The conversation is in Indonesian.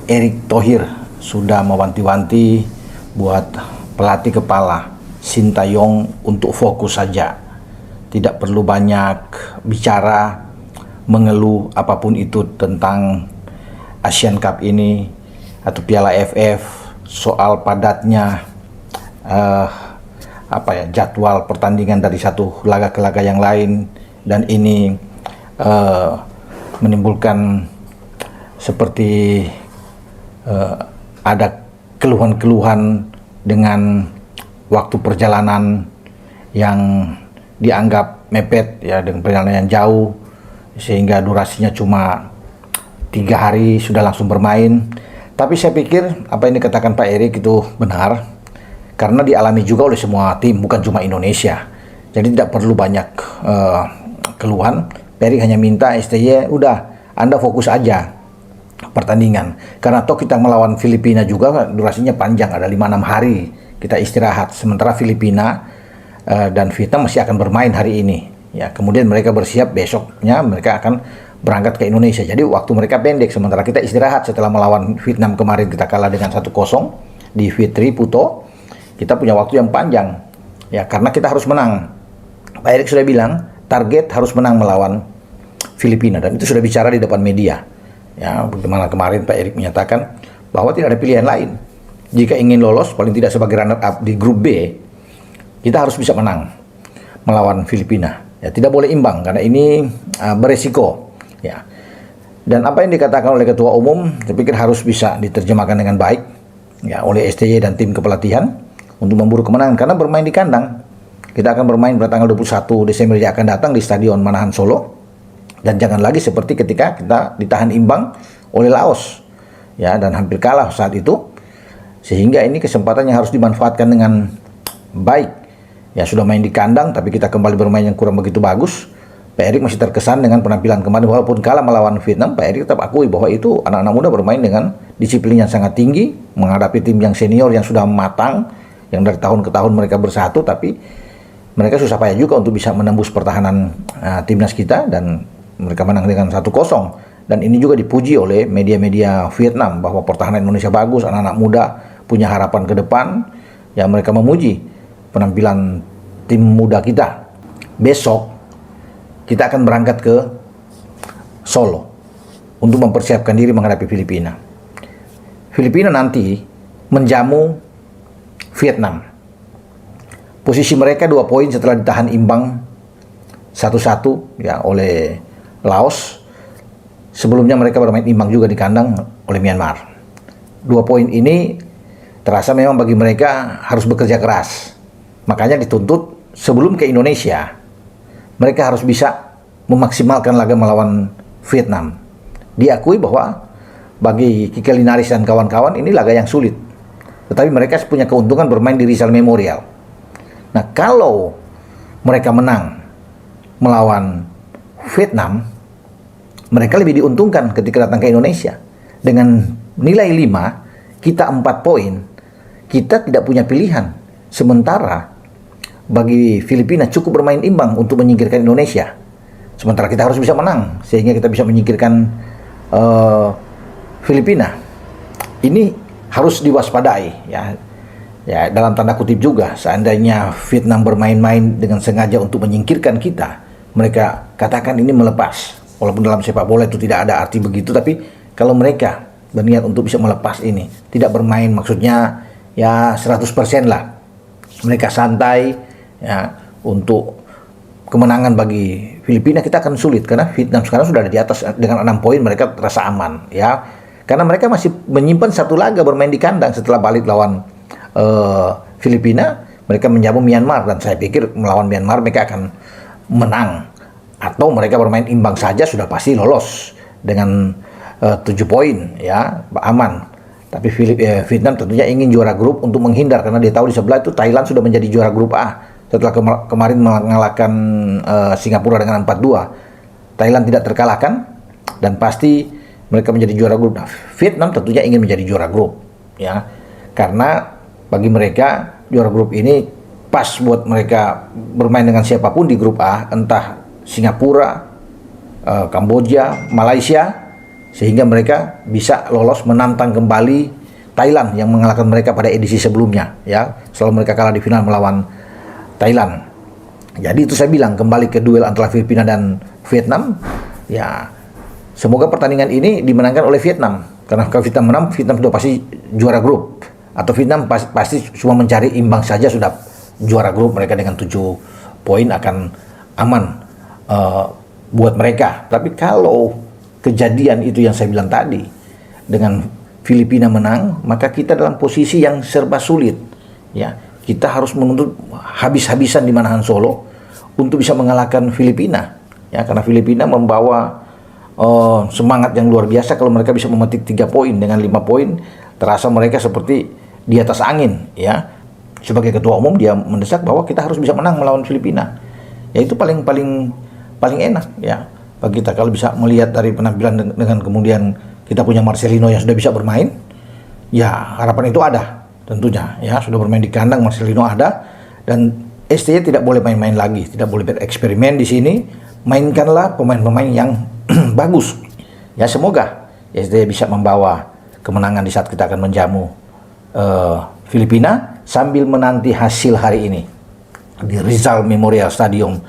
Erick Thohir sudah mewanti-wanti buat pelatih kepala Sintayong untuk fokus saja, tidak perlu banyak bicara, mengeluh apapun itu tentang Asian Cup ini atau Piala AFF, soal padatnya jadwal pertandingan dari satu laga ke laga yang lain, dan ini menimbulkan seperti ada keluhan-keluhan dengan waktu perjalanan yang dianggap mepet ya, dengan perjalanan yang jauh sehingga durasinya cuma 3 hari sudah langsung bermain. Tapi saya pikir apa yang dikatakan Pak Erick itu benar, karena dialami juga oleh semua tim, bukan cuma Indonesia. Jadi tidak perlu banyak keluhan. Pak Erick hanya minta STY, udah Anda fokus aja pertandingan, karena toh kita melawan Filipina juga durasinya panjang, ada 5-6 hari kita istirahat, sementara Filipina dan Vietnam masih akan bermain hari ini ya, kemudian mereka bersiap besoknya mereka akan berangkat ke Indonesia, jadi waktu mereka pendek, sementara kita istirahat setelah melawan Vietnam kemarin kita kalah dengan 1-0 di Fitri Puto, kita punya waktu yang panjang ya, karena kita harus menang. Pak Erick sudah bilang target harus menang melawan Filipina, dan itu sudah bicara di depan media. Ya, bagaimana kemarin Pak Erick menyatakan bahwa tidak ada pilihan lain. Jika ingin lolos paling tidak sebagai runner up di grup B, kita harus bisa menang melawan Filipina. Ya, tidak boleh imbang karena ini beresiko. Ya. Dan apa yang dikatakan oleh Ketua Umum, saya pikir harus bisa diterjemahkan dengan baik ya oleh STY dan tim kepelatihan untuk memburu kemenangan, karena bermain di kandang. Kita akan bermain pada tanggal 21 Desember yang akan datang di Stadion Manahan Solo. Dan jangan lagi seperti ketika kita ditahan imbang oleh Laos ya, dan hampir kalah saat itu, sehingga ini kesempatan yang harus dimanfaatkan dengan baik ya. Sudah main di kandang tapi kita kembali bermain yang kurang begitu bagus. Pak Erick masih terkesan dengan penampilan kemarin, walaupun kalah melawan Vietnam. Pak Erick tetap akui bahwa itu anak-anak muda bermain dengan disiplin yang sangat tinggi, menghadapi tim yang senior yang sudah matang, yang dari tahun ke tahun mereka bersatu, tapi mereka susah payah juga untuk bisa menembus pertahanan timnas kita, dan mereka menang dengan 1-0. Dan ini juga dipuji oleh media-media Vietnam bahwa pertahanan Indonesia bagus, anak-anak muda punya harapan ke depan. Ya, mereka memuji penampilan tim muda kita. Besok kita akan berangkat ke Solo untuk mempersiapkan diri menghadapi Filipina. Filipina nanti menjamu Vietnam. Posisi mereka 2 poin setelah ditahan imbang 1-1 ya oleh Laos. Sebelumnya mereka bermain imbang juga di kandang oleh Myanmar. 2 poin ini terasa memang bagi mereka harus bekerja keras. Makanya dituntut sebelum ke Indonesia, mereka harus bisa memaksimalkan laga melawan Vietnam. Diakui bahwa bagi Kike Linares dan kawan-kawan ini laga yang sulit. Tetapi mereka punya keuntungan bermain di Rizal Memorial. Nah, kalau mereka menang melawan Vietnam, mereka lebih diuntungkan ketika datang ke Indonesia. Dengan nilai 5, kita 4 poin, kita tidak punya pilihan. Sementara bagi Filipina cukup bermain imbang untuk menyingkirkan Indonesia. Sementara kita harus bisa menang sehingga kita bisa menyingkirkan Filipina. Ini harus diwaspadai ya. Ya, dalam tanda kutip juga, seandainya Vietnam bermain-main dengan sengaja untuk menyingkirkan kita, mereka katakan ini melepas. Walaupun dalam sepak bola itu tidak ada arti begitu, tapi kalau mereka berniat untuk bisa melepas ini, tidak bermain maksudnya ya 100% lah. Mereka santai ya, untuk kemenangan bagi Filipina kita akan sulit, karena Vietnam sekarang sudah ada di atas dengan 6 poin, mereka terasa aman ya. Karena mereka masih menyimpan 1 laga bermain di kandang setelah balik lawan Filipina. Mereka menjamu Myanmar, dan saya pikir melawan Myanmar mereka akan menang, atau mereka bermain imbang saja sudah pasti lolos dengan 7 poin ya, aman. Tapi Vietnam tentunya ingin juara grup untuk menghindar, karena dia tahu di sebelah itu Thailand sudah menjadi juara grup A setelah kemarin mengalahkan Singapura dengan 4-2. Thailand tidak terkalahkan dan pasti mereka menjadi juara grup. Nah, Vietnam tentunya ingin menjadi juara grup ya, karena bagi mereka juara grup ini pas buat mereka bermain dengan siapapun di grup A, entah Singapura, Kamboja, Malaysia, sehingga mereka bisa lolos menantang kembali Thailand yang mengalahkan mereka pada edisi sebelumnya, ya, setelah mereka kalah di final melawan Thailand. Jadi itu saya bilang, kembali ke duel antara Filipina dan Vietnam, ya semoga pertandingan ini dimenangkan oleh Vietnam, karena kalau Vietnam menang, Vietnam sudah pasti juara grup, atau Vietnam pasti cuma mencari imbang saja sudah juara grup, mereka dengan 7 poin akan aman buat mereka. Tapi kalau kejadian itu yang saya bilang tadi, dengan Filipina menang, maka kita dalam posisi yang serba sulit, ya. Kita harus menuntut habis-habisan di Manahan Solo untuk bisa mengalahkan Filipina, ya, karena Filipina membawa semangat yang luar biasa. Kalau mereka bisa memetik 3 poin dengan 5 poin, terasa mereka seperti di atas angin, ya. Sebagai ketua umum dia mendesak bahwa kita harus bisa menang melawan Filipina. Ya itu paling enak, ya, bagi kita kalau bisa melihat dari penampilan dengan kemudian kita punya Marcelino yang sudah bisa bermain, ya harapan itu ada tentunya, ya, sudah bermain di kandang, Marcelino ada, dan STY tidak boleh main-main lagi, tidak boleh bereksperimen di sini, mainkanlah pemain-pemain yang bagus, ya. Semoga STY bisa membawa kemenangan di saat kita akan menjamu Filipina sambil menanti hasil hari ini di Rizal Memorial Stadium